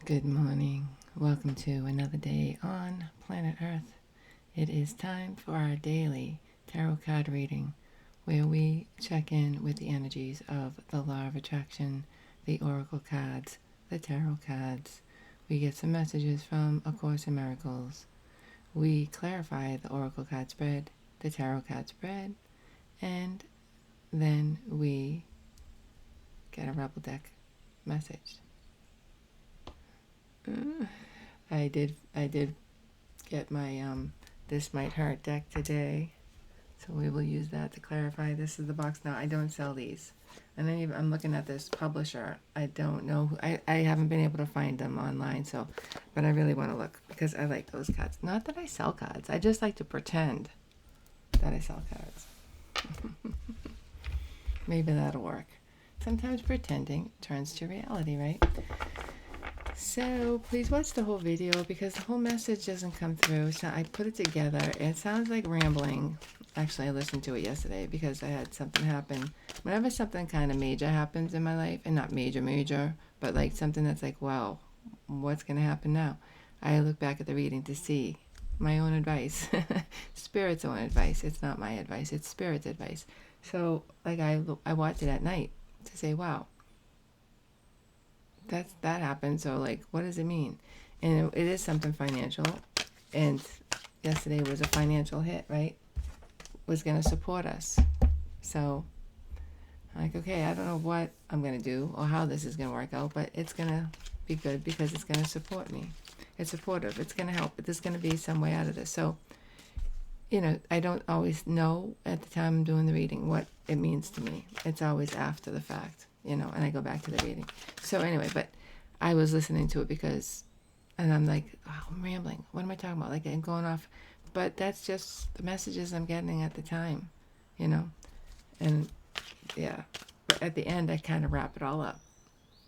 Good morning. Welcome to another day on planet Earth. It is time for our daily tarot card reading where we check in with the energies of the law of attraction, the oracle cards, the tarot cards. We get some messages from A Course in Miracles. We clarify the oracle card spread, the tarot card spread, and then we get a rebel deck message. I did get my This Might Hurt deck today, so we will use that to clarify. This is the box. Now, I don't sell these, and then I'm looking at this publisher. I don't know I haven't been able to find them online, so but I really want to look because I like those cards. Not that I sell cards, I just like to pretend that I sell cards. Maybe that'll work. Sometimes pretending turns to reality, right? So please watch the whole video because the whole message doesn't come through. So I put it together. It sounds like rambling. Actually, I listened to it yesterday because I had something happen. Whenever something kind of major happens in my life, and not major, but like something that's like, wow, what's going to happen now? I look back at the reading to see my own advice. Spirit's own advice. It's not my advice. It's Spirit's advice. So like I watch it at night to say, wow, that happened. So like, what does it mean? And it is something financial, and yesterday was a financial hit, right? Was going to support us. So like, okay, I don't know what I'm going to do or how this is going to work out, but it's going to be good because it's going to support me. It's supportive. It's going to help. There's going to be some way out of this. So I don't always know at the time I'm doing the reading what it means to me. It's always after the fact, and I go back to the reading. So anyway, but I was listening to it and I'm like, oh, I'm rambling. What am I talking about? Like, I'm going off. But that's just the messages I'm getting at the time, And yeah, but at the end, I kind of wrap it all up.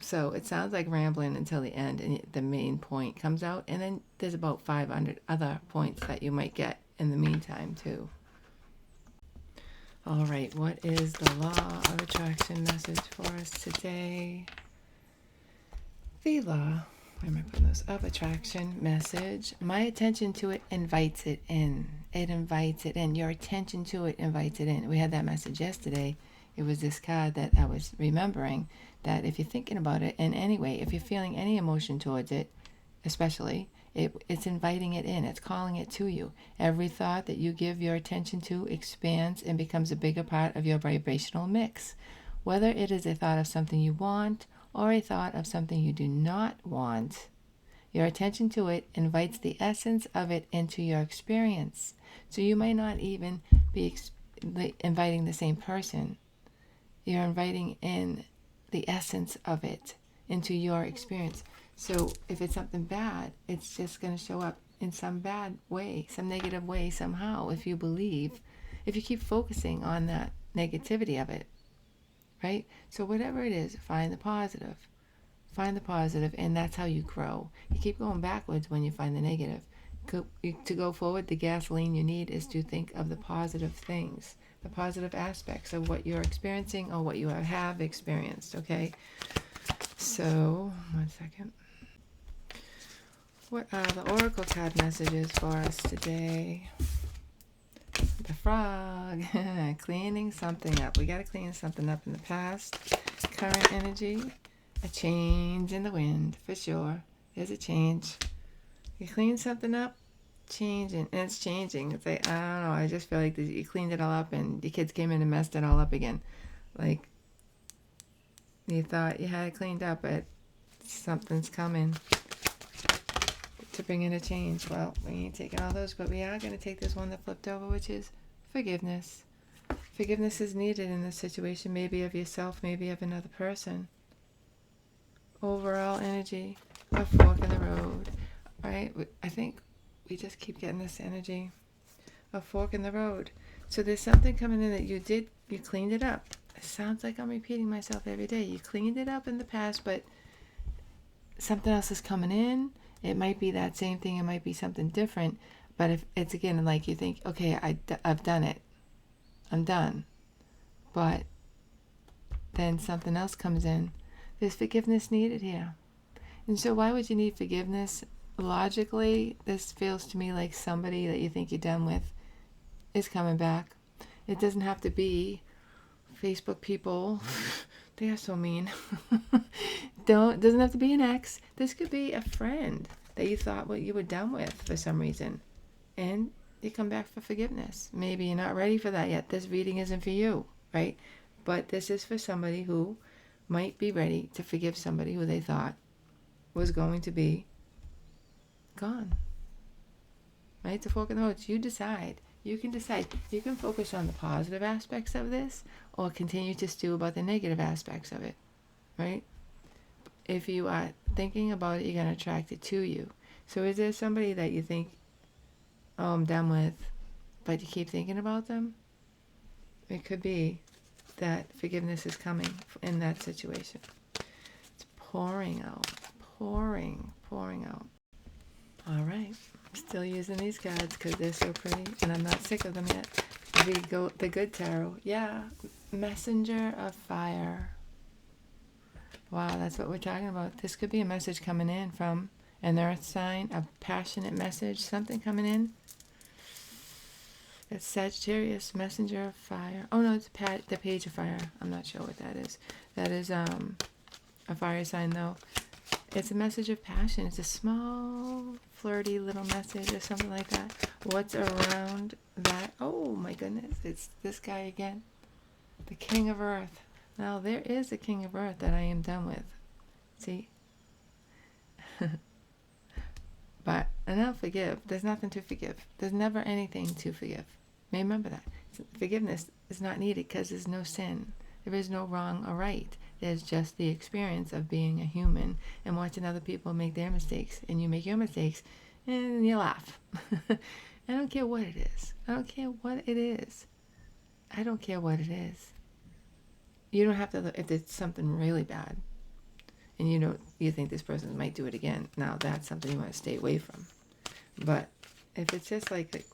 So it sounds like rambling until the end, and the main point comes out. And then there's about 500 other points that you might get in the meantime, too. All right, what is the law of attraction message for us today? The law, where am I putting this? Of attraction message. My attention to it invites it in. It invites it in. Your attention to it invites it in. We had that message yesterday. It was this card that I was remembering, that if you're thinking about it in any way, if you're feeling any emotion towards it, especially, it's inviting it in. It's calling it to you. Every thought that you give your attention to expands and becomes a bigger part of your vibrational mix. Whether it is a thought of something you want or a thought of something you do not want, your attention to it invites the essence of it into your experience. So you might not even be inviting the same person. You're inviting in the essence of it into your experience. So if it's something bad, it's just going to show up in some bad way, some negative way somehow, if you keep focusing on that negativity of it, right? So whatever it is, find the positive, and that's how you grow. You keep going backwards when you find the negative. To go forward, the gasoline you need is to think of the positive things, the positive aspects of what you're experiencing or what you have experienced, okay? So, 1 second. What are the oracle card messages for us today? The frog. Cleaning something up. We got to clean something up in the past. Current energy. A change in the wind, for sure. There's a change. You clean something up, changing, and it's changing. It's like, I don't know, I just feel like you cleaned it all up and the kids came in and messed it all up again. Like, you thought you had it cleaned up, but something's coming to bring in a change. Well, we ain't taking all those, but we are going to take this one that flipped over, which is forgiveness. Forgiveness is needed in this situation, maybe of yourself, maybe of another person. Overall energy, a fork in the road. Right? I think we just keep getting this energy, a fork in the road. So there's something coming in that you cleaned it up. It sounds like I'm repeating myself every day. You cleaned it up in the past, but something else is coming in. It might be that same thing. It might be something different. But if it's, again, like you think, okay, I've done it. I'm done. But then something else comes in. There's forgiveness needed here. And so why would you need forgiveness? Logically, this feels to me like somebody that you think you're done with is coming back. It doesn't have to be Facebook people. They are so mean. Doesn't have to be an ex. This could be a friend that you thought what you were done with for some reason. And you come back for forgiveness. Maybe you're not ready for that yet. This reading isn't for you, right? But this is for somebody who might be ready to forgive somebody who they thought was going to be gone. Right? The fork in the road. You decide. You can decide. You can focus on the positive aspects of this or continue to stew about the negative aspects of it. Right? If you are thinking about it, you're going to attract it to you. So is there somebody that you think, oh, I'm done with, but you keep thinking about them? It could be that forgiveness is coming in that situation. It's pouring out. Pouring out. All right. I'm still using these cards because they're so pretty, and I'm not sick of them yet. The good tarot. Yeah. Messenger of fire. Wow, that's what we're talking about. This could be a message coming in from an earth sign, a passionate message, something coming in. It's Sagittarius, messenger of fire. Oh no, it's the page of fire. I'm not sure what that is. That is a fire sign though. It's a message of passion. It's a small, flirty little message or something like that. What's around that? Oh my goodness, it's this guy again. The King of Earth. Now there is a King of Earth that I am done with. See? But, and I'll forgive. There's nothing to forgive. There's never anything to forgive. Remember that. Forgiveness is not needed because there's no sin. There is no wrong or right. There's just the experience of being a human and watching other people make their mistakes. And you make your mistakes and you laugh. I don't care what it is. I don't care what it is. I don't care what it is. You don't have to, if it's something really bad and you think this person might do it again, now that's something you want to stay away from. But if it's just like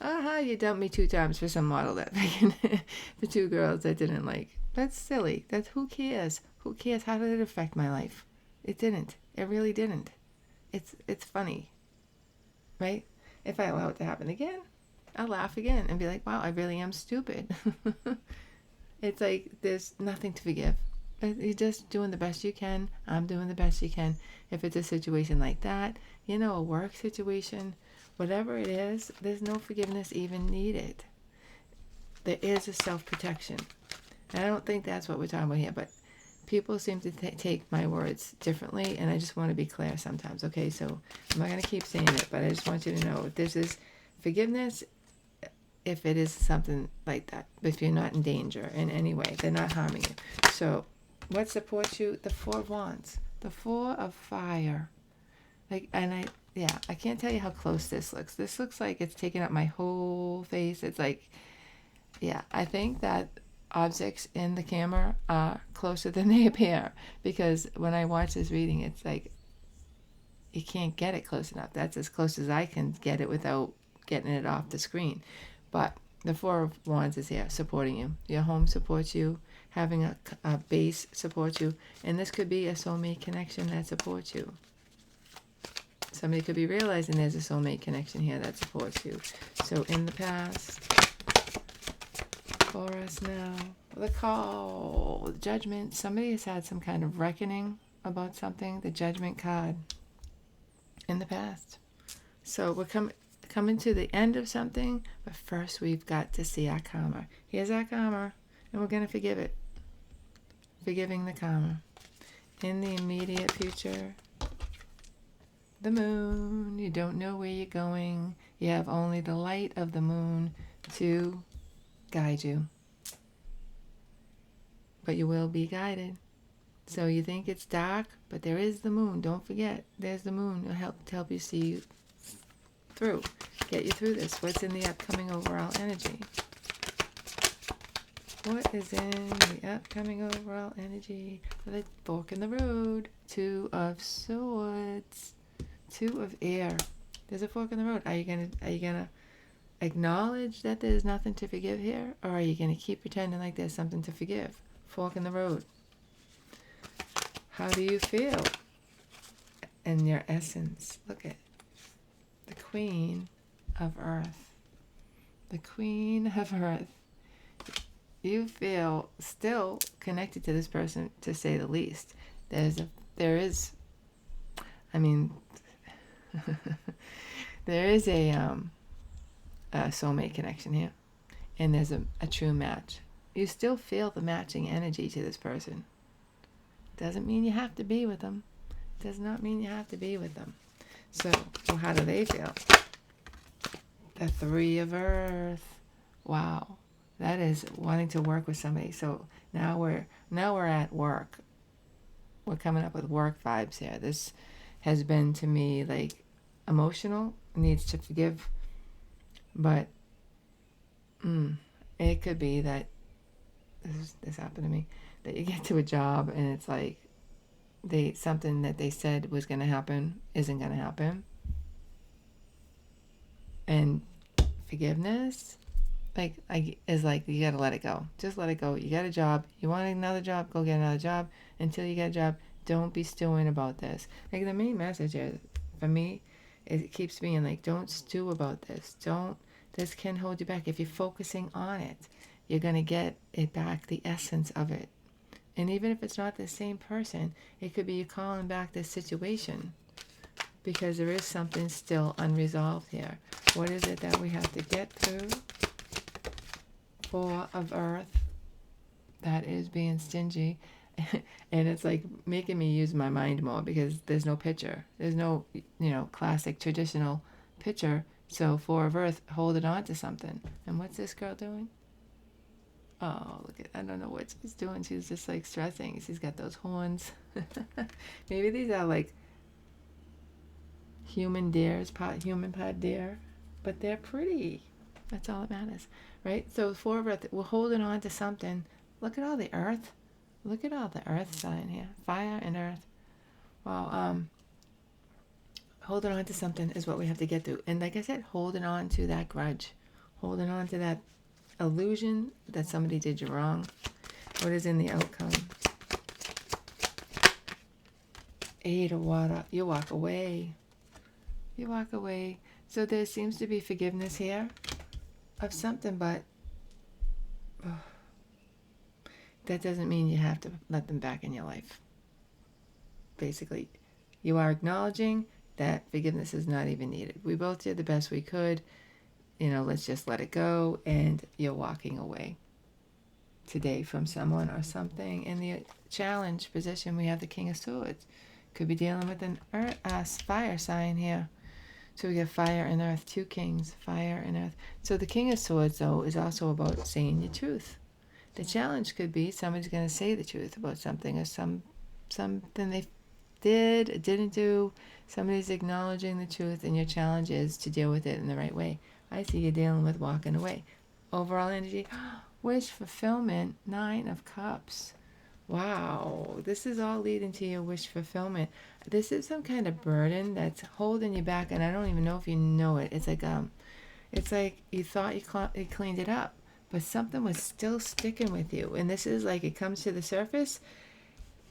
you dumped me 2 times for some model that the 2 girls that didn't like. That's silly. That's who cares? Who cares? How did it affect my life? It didn't. It really didn't. It's funny, right? If I allow it to happen again, I'll laugh again and be like, wow, I really am stupid. It's like there's nothing to forgive. You're just doing the best you can. I'm doing the best you can. If it's a situation like that, a work situation, whatever it is, there's no forgiveness even needed. There is a self-protection. And I don't think that's what we're talking about here, but people seem to take my words differently, and I just want to be clear sometimes. Okay, so I'm not going to keep saying it, but I just want you to know this is forgiveness if it is something like that. If you're not in danger in any way, they're not harming you. So what supports you? The 4 of Wands, the 4 of fire. I can't tell you how close this looks. This looks like it's taking up my whole face. It's like, I think that objects in the camera are closer than they appear, because when I watch this reading, it's like you can't get it close enough. That's as close as I can get it without getting it off the screen. But the 4 of Wands is here supporting you. Your home supports you. Having a base supports you. And this could be a soulmate connection that supports you. Somebody could be realizing there's a soulmate connection here that supports you. So in the past, for us now, the call, the judgment. Somebody has had some kind of reckoning about something. The Judgment card in the past. So we're coming to the end of something, but first we've got to see our karma. Here's our karma, and we're going to forgive it. Forgiving the karma. In the immediate future, the moon. You don't know where you're going. You have only the light of the moon to guide you. But you will be guided. So you think it's dark, but there is the moon. Don't forget, there's the moon. It'll help you see you through. Get you through this. What's in the upcoming overall energy? What is in the upcoming overall energy for the fork in the road? 2 of Swords. 2 of Air. There's a fork in the road. Are you gonna acknowledge that there's nothing to forgive here, or are you gonna keep pretending like there's something to forgive? Fork in the road. How do you feel? and your essence. Look at the Queen of Earth. The Queen of Earth. You feel still connected to this person, to say the least. There is a soulmate connection here, and there's a true match. You still feel the matching energy to this person. Doesn't mean you have to be with them. Does not mean you have to be with them. So, well, how do they feel? The Three of Earth. Wow. That is wanting to work with somebody. So now we're at work. We're coming up with work vibes here. This has been to me like emotional, needs to forgive, but it could be that this happened to me, that you get to a job and it's like something that they said was going to happen isn't going to happen, and forgiveness is like you got to let it go. Just let it go. You got a job. You want another job? Go get another job. Until you get a job, don't be stewing about this. Like the main message is, for me, it keeps being like, don't stew about this. This can hold you back. If you're focusing on it, you're going to get it back, the essence of it. And even if it's not the same person, it could be you calling back this situation, because there is something still unresolved here. What is it that we have to get through? Four of Earth. That is being stingy. And it's like making me use my mind more, because there's no picture. There's no, classic traditional picture. So Four of Earth, holding on to something. And what's this girl doing? Oh, look at, I don't know what she's doing. She's just like stressing. She's got those horns. Maybe these are like human deers, human pod deer, but they're pretty. That's all that matters, right? So Four of Earth, we're holding on to something. Look at all the earth. Look at all the earth sign here. Fire and earth. Wow. Holding on to something is what we have to get through. And like I said, holding on to that grudge. Holding on to that illusion that somebody did you wrong. What is in the outcome? Eight of Water. You walk away. You walk away. So there seems to be forgiveness here of something, but that doesn't mean you have to let them back in your life. Basically, you are acknowledging that forgiveness is not even needed. We both did the best we could. Let's just let it go, and you're walking away today from someone or something. In the challenge position, we have the King of Swords. Could be dealing with an fire sign here. So we get fire and earth, two kings, fire and earth. So the King of Swords, though, is also about saying your truth. The challenge could be somebody's going to say the truth about something, or something they did or didn't do. Somebody's acknowledging the truth, and your challenge is to deal with it in the right way. I see you dealing with walking away. Overall energy, wish fulfillment, 9 of Cups. Wow, this is all leading to your wish fulfillment. This is some kind of burden that's holding you back, and I don't even know if you know it. It's like you thought you cleaned it up, but something was still sticking with you. And this is like, it comes to the surface,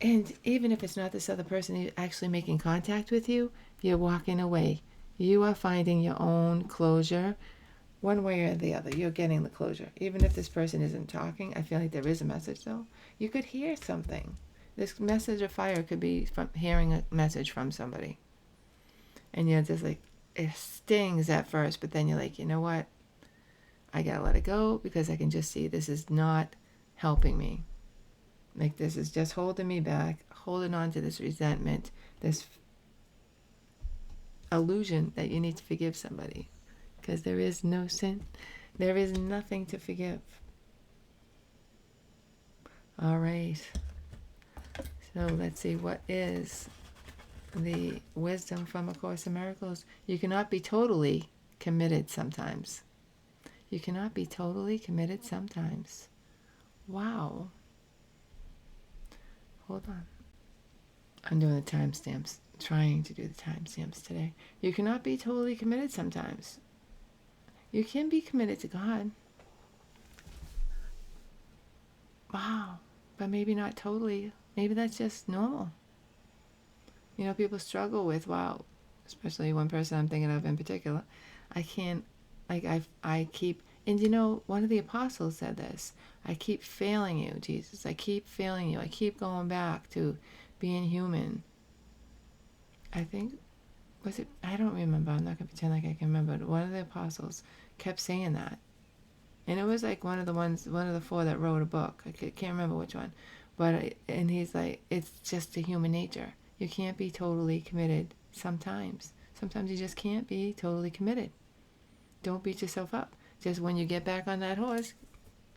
and even if it's not this other person who's actually making contact with you, you're walking away. You are finding your own closure. One way or the other, you're getting the closure. Even if this person isn't talking, I feel like there is a message, though. You could hear something. This message of fire could be from hearing a message from somebody. And you're just like, it stings at first, but then you're like, you know what? I gotta let it go, because I can just see this is not helping me. Like, this is just holding me back, holding on to this resentment, this illusion that you need to forgive somebody. Because there is no sin. There is nothing to forgive. All right. So let's see, what is the wisdom from A Course in Miracles? You cannot be totally committed sometimes. You cannot be totally committed sometimes. Wow. Hold on. I'm doing the timestamps. Trying to do the timestamps today. You cannot be totally committed sometimes. You can be committed to God. Wow. But maybe not totally. Maybe that's just normal. You know, people struggle with, wow, especially one person I'm thinking of in particular. I can't, like, I keep, and you know, one of the apostles said this. I keep failing you, Jesus. I keep failing you. I keep going back to being human. I think, was it, I don't remember. I'm not going to pretend like I can remember. But one of the apostles kept saying that. And it was like one of the four that wrote a book. I can't remember which one. But, and he's like, it's just a human nature. You can't be totally committed sometimes. Sometimes you just can't be totally committed. Don't beat yourself up. Just when you get back on that horse,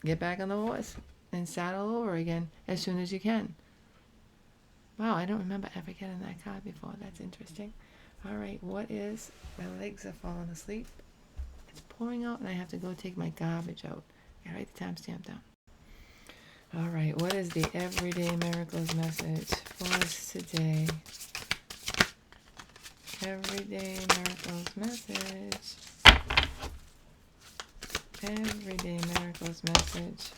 get back on the horse and saddle over again as soon as you can. Wow, I don't remember ever getting that card before. That's interesting. All right, what is, my legs are falling asleep. It's pouring out and I have to go take my garbage out. I write the timestamp down. All right, what is the Everyday Miracles message for us today? Everyday Miracles message. Everyday Miracles message.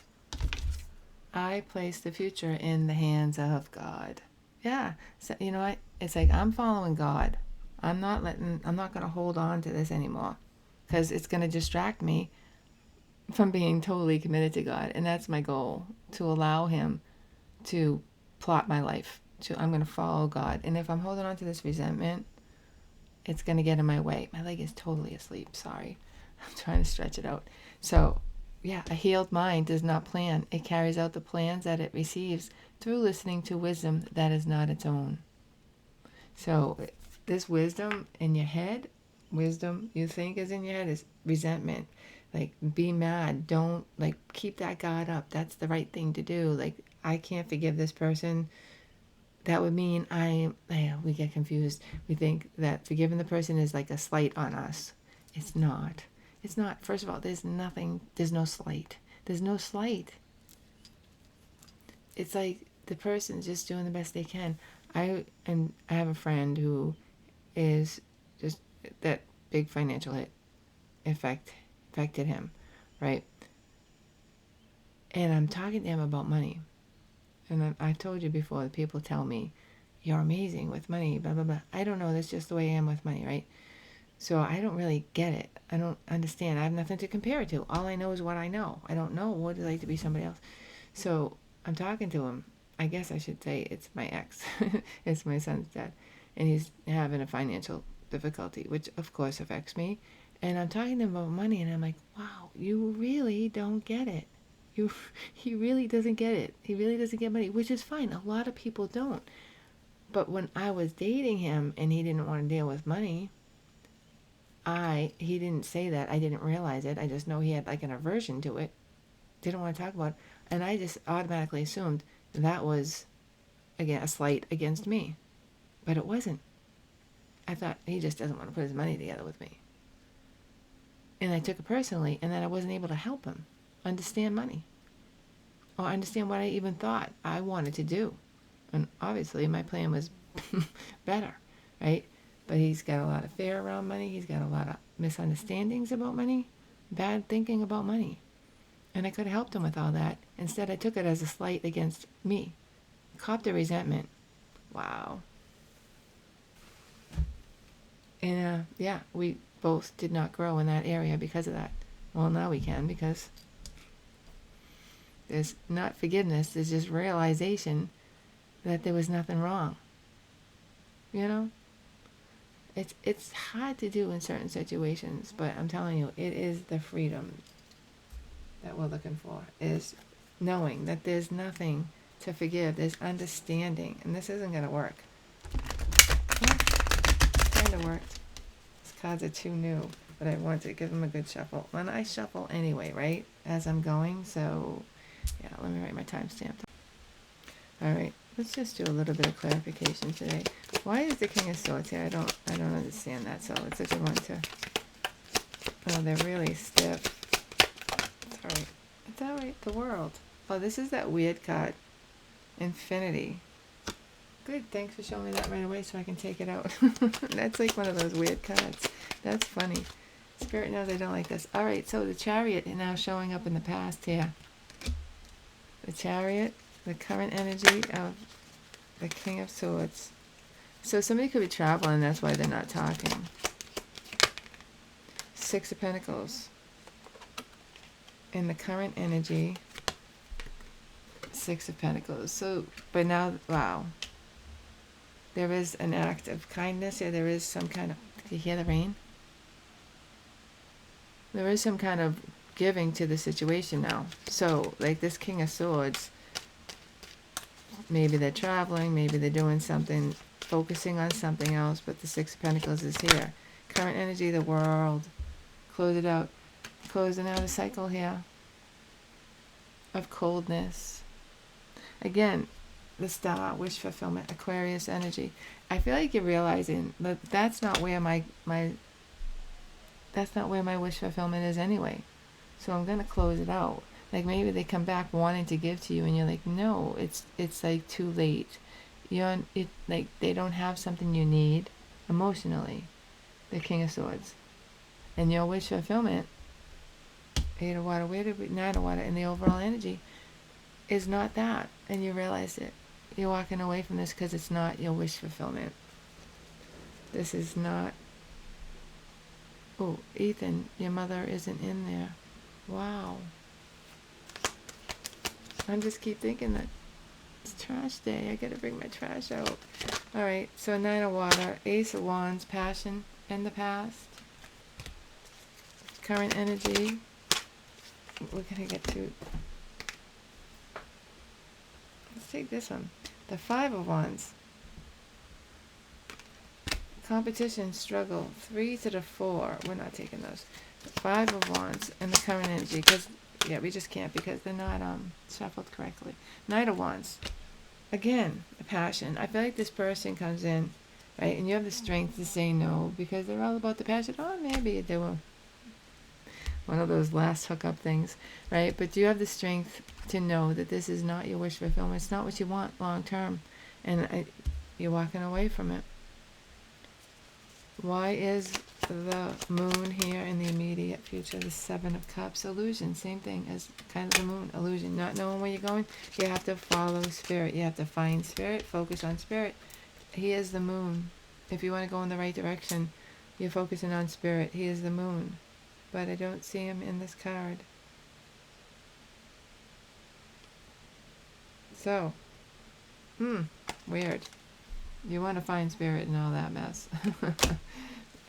I place the future in the hands of God. Yeah, so, you know, it's like I'm following God. I'm not going to hold on to this anymore because it's going to distract me from being totally committed to God. And that's my goal, to allow him to plot my life. I'm going to follow God. And if I'm holding on to this resentment, it's going to get in my way. My leg is totally asleep. Sorry. I'm trying to stretch it out. So, yeah, a healed mind does not plan. It carries out the plans that it receives through listening to wisdom that is not its own. So, this wisdom in your head, wisdom you think is in your head, is resentment. Like, be mad. Don't, like, keep that guard up. That's the right thing to do. Like, I can't forgive this person. That would mean we get confused. We think that forgiving the person is like a slight on us. It's not. It's not. First of all, there's no slight. There's no slight. It's like the person's just doing the best they can. I have a friend who is just, that big financial hit affected him, right? And I'm talking to him about money. And I've told you before, that people tell me, you're amazing with money, blah, blah, blah. I don't know. That's just the way I am with money, right? So I don't really get it. I don't understand. I have nothing to compare it to. All I know is what I know. I don't know what it's like to be somebody else. So I'm talking to him. I guess I should say it's my ex. It's my son's dad. And he's having a financial difficulty, which of course affects me. And I'm talking to him about money, and I'm like, wow, you really don't get it. He really doesn't get it. He really doesn't get money, which is fine. A lot of people don't. But when I was dating him and he didn't want to deal with money, he didn't say that. I didn't realize it. I just know he had like an aversion to it. Didn't want to talk about it. And I just automatically assumed that was, again, a slight against me. But it wasn't. I thought he just doesn't want to put his money together with me. And I took it personally, and then I wasn't able to help him understand money or understand what I even thought I wanted to do. And obviously my plan was better, right? But he's got a lot of fear around money. He's got a lot of misunderstandings about money, bad thinking about money. And I could have helped him with all that. Instead, I took it as a slight against me. Copped the resentment. Wow. And yeah, we both did not grow in that area because of that. Well, now we can, because there's not forgiveness. There's just realization that there was nothing wrong. You know? It's hard to do in certain situations, but I'm telling you, it is the freedom that we're looking for, is knowing that there's nothing to forgive. There's understanding, and this isn't going to work. Well, kind of worked. These cards are too new, but I want to give them a good shuffle. And I shuffle anyway, right, as I'm going, so yeah, let me write my timestamp. All right, let's just do a little bit of clarification today. Why is the King of Swords here? I don't understand that, so it's a good one to... Oh, they're really stiff. It's all right. It's all right. The World. Oh, this is that weird card. Infinity. Good, thanks for showing me that right away so I can take it out. That's like one of those weird cards. That's funny. Spirit knows I don't like this. All right, so the Chariot is now showing up in the past here. The Chariot, the current energy of the King of Swords. So somebody could be traveling, that's why they're not talking. Six of Pentacles. In the current energy, Six of Pentacles. So, but now, wow. There is an act of kindness here. There is some kind of, do you hear the rain? There is some kind of giving to the situation now. So, like this King of Swords, maybe they're traveling, maybe they're doing something, focusing on something else, but the Six of Pentacles is here. Current energy, the World. Close it out. Closing out a cycle here of coldness. Again, the Star, wish fulfillment, Aquarius energy. I feel like you're realizing that that's not where my wish fulfillment is anyway. So I'm gonna close it out. Like maybe they come back wanting to give to you, and you're like, no, it's like too late. Like they don't have something you need emotionally. The King of Swords, and your wish fulfillment. Eight of Water. Where did we? Nine of Water. And the overall energy is not that, and you realize it. You're walking away from this because it's not your wish fulfillment. This is not. Oh, Ethan, your mother isn't in there. Wow. I just keep thinking that it's trash day. I gotta bring my trash out. Alright, so Nine of Water, Ace of Wands, passion in the past. Current energy. We're gonna get to. Let's take this one. The Five of Wands. Competition, struggle. 3 to the 4. We're not taking those. The Five of Wands and the current energy. Because, yeah, we just can't because they're not shuffled correctly. Knight of Wands. Again, the passion. I feel like this person comes in, right, and you have the strength to say no because they're all about the passion. Oh, maybe they were one of those last hookup things, right? But do you have the strength to know that this is not your wish fulfillment? It's not what you want long term, and you're walking away from it. Why is the moon here in the immediate future? The Seven of Cups, illusion, same thing as kind of the moon, illusion. Not knowing where you're going, you have to follow spirit. You have to find spirit, focus on spirit. He is the moon. If you want to go in the right direction, you're focusing on spirit. He is the moon. But I don't see him in this card. So, weird. You want to find spirit in all that mess.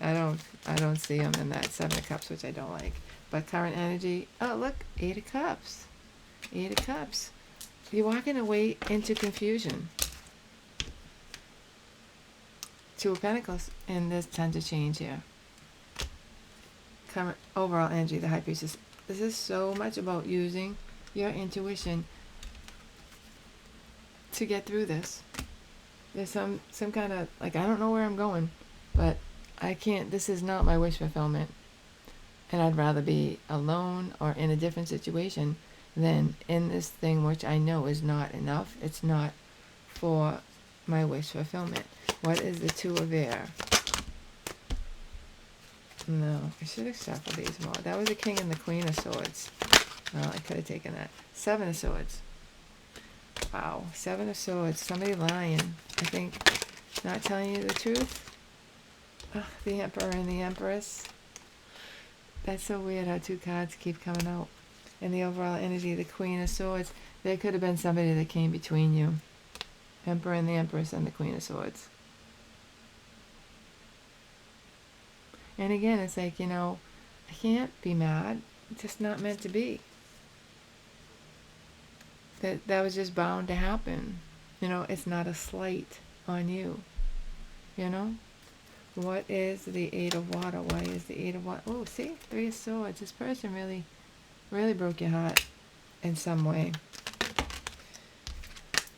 I don't see him in that Seven of Cups, which I don't like. But current energy, oh look, Eight of Cups. Eight of Cups. You're walking away into confusion. Two of Pentacles, and there's tons of change here. Current overall energy, the High Priestess. This is so much about using your intuition to get through this. There's some kind of, like, I don't know where I'm going, but I can't, this is not my wish fulfillment. And I'd rather be alone or in a different situation than in this thing which I know is not enough. It's not for my wish fulfillment. What is the Two of Air? No, I should have shuffled these more. That was the King and the Queen of Swords. Well, I could have taken that. Seven of Swords. Wow, Seven of Swords. Somebody lying. I think not telling you the truth. Ugh, the Emperor and the Empress. That's so weird how two cards keep coming out. And the overall energy, the Queen of Swords. There could have been somebody that came between you. Emperor and the Empress and the Queen of Swords. And again, it's like, you know, I can't be mad. It's just not meant to be. That was just bound to happen. You know, it's not a slight on you. You know? What is the Eight of Water? Why is the Eight of Water? Oh, see? Three of Swords. This person really broke your heart in some way.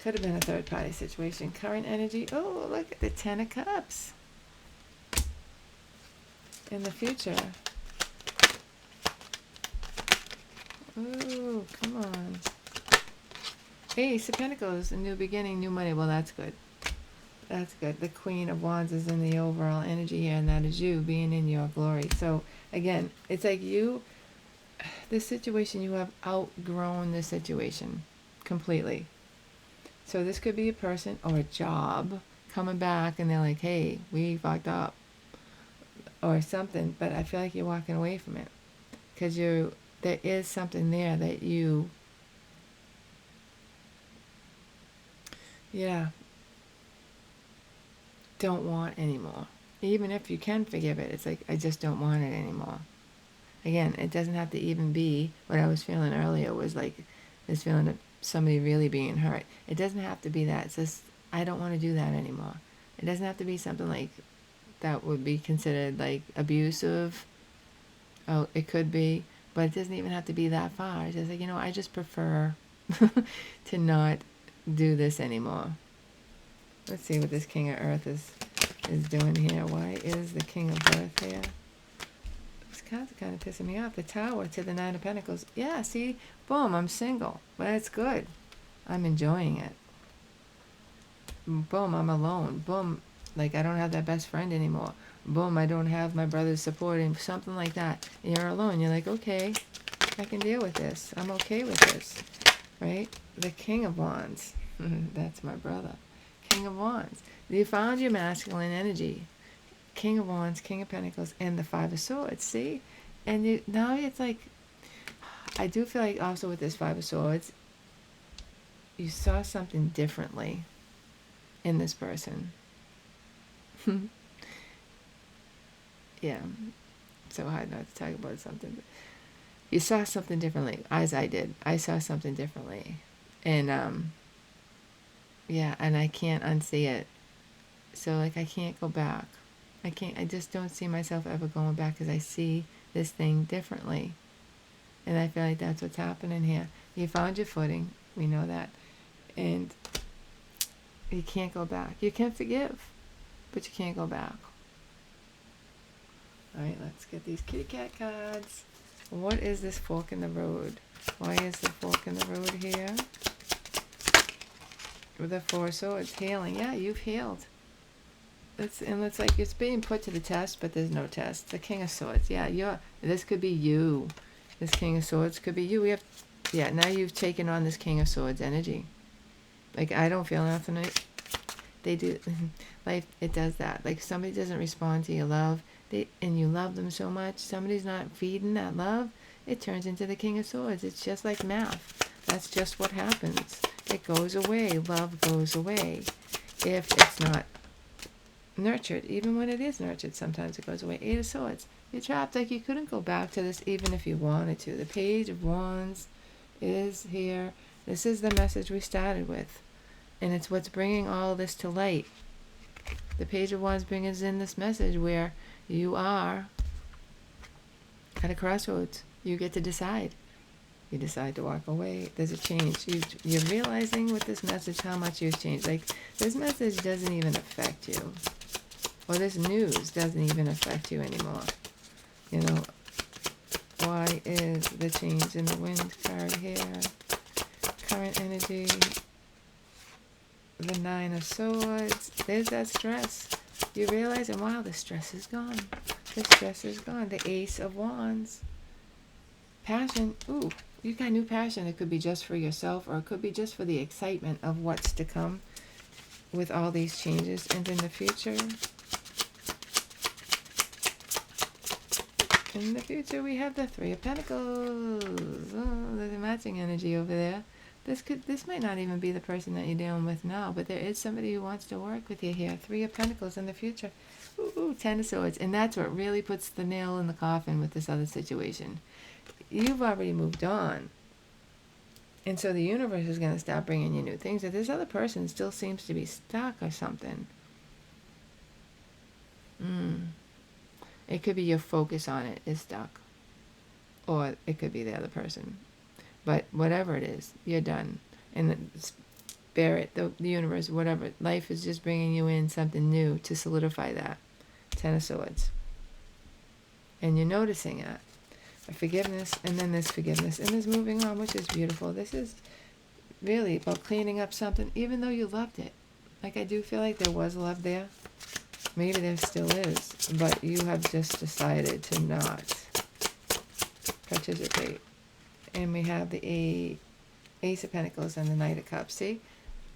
Could have been a third party situation. Current energy. Oh, look at the Ten of Cups. In the future. Oh, come on. Ace of Pentacles, a new beginning, new money. Well, that's good. That's good. The Queen of Wands is in the overall energy here, and that is you being in your glory. So, again, it's like this situation, you have outgrown this situation completely. So this could be a person or a job, coming back and they're like, hey, we fucked up or something, but I feel like you're walking away from it because there is something there that you, don't want anymore. Even if you can forgive it, it's like, I just don't want it anymore. Again, it doesn't have to even be what I was feeling earlier was like this feeling of somebody really being hurt. It doesn't have to be that. It's just, I don't want to do that anymore. It doesn't have to be something like that would be considered like abusive. Oh, it could be, but it doesn't even have to be that far. It's just like, I just prefer to not do this anymore. Let's see what this King of Earth is doing here. Why is the King of Earth here? This card's kind of pissing me off. The Tower to the Nine of Pentacles. Yeah, see? Boom, I'm single. But it's good. I'm enjoying it. Boom, I'm alone. Boom, like I don't have that best friend anymore. Boom, I don't have my brother's supporting. Something like that. And you're alone. You're like, okay, I can deal with this. I'm okay with this. Right? The King of Wands. That's my brother. King of Wands. You found your masculine energy. King of Wands, King of Pentacles, and the Five of Swords. See? And now it's like, I do feel like also with this Five of Swords, you saw something differently in this person. Yeah. So hard not to talk about something. But you saw something differently, as I did. I saw something differently. And, yeah, and I can't unsee it. So, like, I can't go back. I just don't see myself ever going back because I see this thing differently. And I feel like that's what's happening here. You found your footing. We know that. And you can't go back. You can forgive, but you can't go back. All right, let's get these kitty cat cards. What is this fork in the road? Why is the fork in the road here? With the Four of Swords, healing. Yeah, you've healed. It's like it's being put to the test, but there's no test. The King of Swords. Yeah, this could be you. This King of Swords could be you. Now you've taken on this King of Swords energy. Like, I don't feel nothing. They do. Life, it does that. Like, somebody doesn't respond to your love, and you love them so much, somebody's not feeding that love, it turns into the King of Swords. It's just like math. That's just what happens. It goes away. Love goes away. If it's not nurtured, even when it is nurtured, sometimes it goes away. Eight of Swords. You're trapped. Like, you couldn't go back to this even if you wanted to. The Page of Wands is here. This is the message we started with. And it's what's bringing all this to light. The Page of Wands brings in this message where you are at a crossroads. You get to decide. You decide to walk away. There's a change. You're realizing with this message how much you've changed. Like, this message doesn't even affect you. Or this news doesn't even affect you anymore. Why is the change in the Wind card here? Current energy. The Nine of Swords. There's that stress. You realize, and wow, the stress is gone. The stress is gone. The Ace of Wands. Passion. Ooh, you got new passion. It could be just for yourself, or it could be just for the excitement of what's to come with all these changes. And in the future, we have the Three of Pentacles. Oh, there's a matching energy over there. This might not even be the person that you're dealing with now, but there is somebody who wants to work with you here. Three of Pentacles in the future. Ooh, Ten of Swords. And that's what really puts the nail in the coffin with this other situation. You've already moved on. And so the universe is going to stop bringing you new things. That this other person still seems to be stuck or something. It could be your focus on it is stuck. Or it could be the other person. But whatever it is, you're done. And the spirit, the universe, whatever, life is just bringing you in something new to solidify that. Ten of Swords. And you're noticing it. Forgiveness, and then there's forgiveness, and there's moving on, which is beautiful. This is really about cleaning up something, even though you loved it. Like, I do feel like there was love there. Maybe there still is, but you have just decided to not participate. And we have the Ace of Pentacles and the Knight of Cups. See?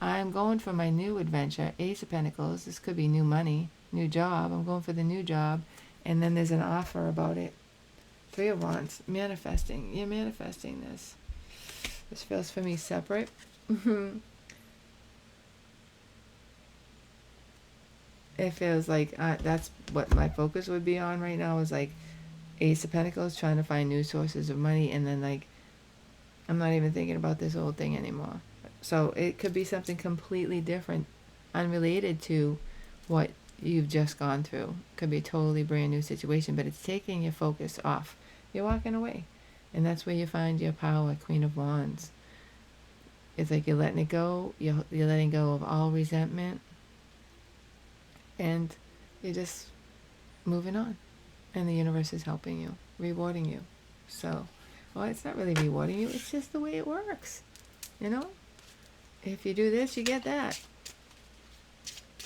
I'm going for my new adventure. Ace of Pentacles. This could be new money, new job. I'm going for the new job. And then there's an offer about it. Three of Wands. Manifesting. You're manifesting this. This feels for me separate. It feels like that's what my focus would be on right now, is like Ace of Pentacles, trying to find new sources of money, and then like I'm not even thinking about this old thing anymore. So it could be something completely different, unrelated to what you've just gone through. Could be a totally brand new situation, but it's taking your focus off. You're walking away, and that's where you find your power. Queen of Wands. It's like you're letting it go. You're letting go of all resentment, and you're just moving on. And the universe is helping you, rewarding you. So, well, it's not really rewarding you. It's just the way it works. You know? If you do this, you get that.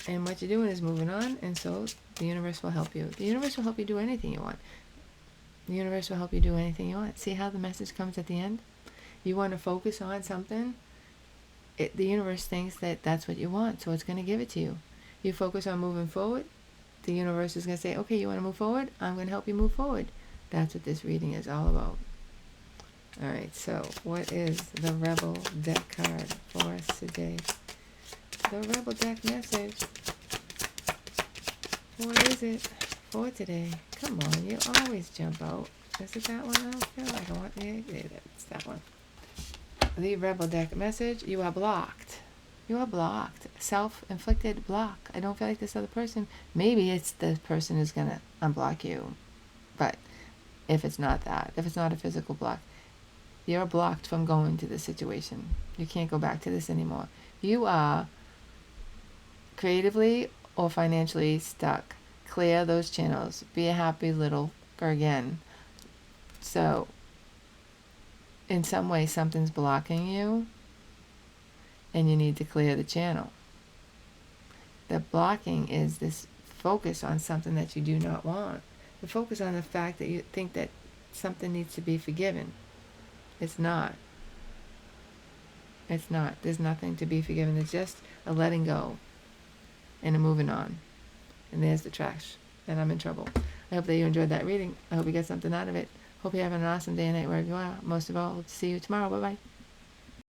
And what you're doing is moving on, and so the universe will help you. The universe will help you do anything you want. The universe will help you do anything you want. See how the message comes at the end? You want to focus on something, the universe thinks that that's what you want, so it's going to give it to you. You focus on moving forward, the universe is going to say, okay, you want to move forward? I'm going to help you move forward. That's what this reading is all about. All right, so what is the Rebel deck card for us today? The Rebel deck message. What is it for today? Come on, you always jump out. Is it that one? I don't feel like I want it's that one. The Rebel deck message. You are blocked. You are blocked. Self-inflicted block. I don't feel like this other person. Maybe it's the person who's going to unblock you. But if it's not that, if it's not a physical block, you're blocked from going to this situation. You can't go back to this anymore. You are creatively or financially stuck. Clear those channels. Be a happy little again. So, in some way, something's blocking you, and you need to clear the channel. The blocking is this focus on something that you do not want. The focus on the fact that you think that something needs to be forgiven. It's not. It's not. There's nothing to be forgiven. It's just a letting go and a moving on. And there's the trash. And I'm in trouble. I hope that you enjoyed that reading. I hope you get something out of it. Hope you have an awesome day and night wherever you are. Most of all, hope to see you tomorrow. Bye-bye.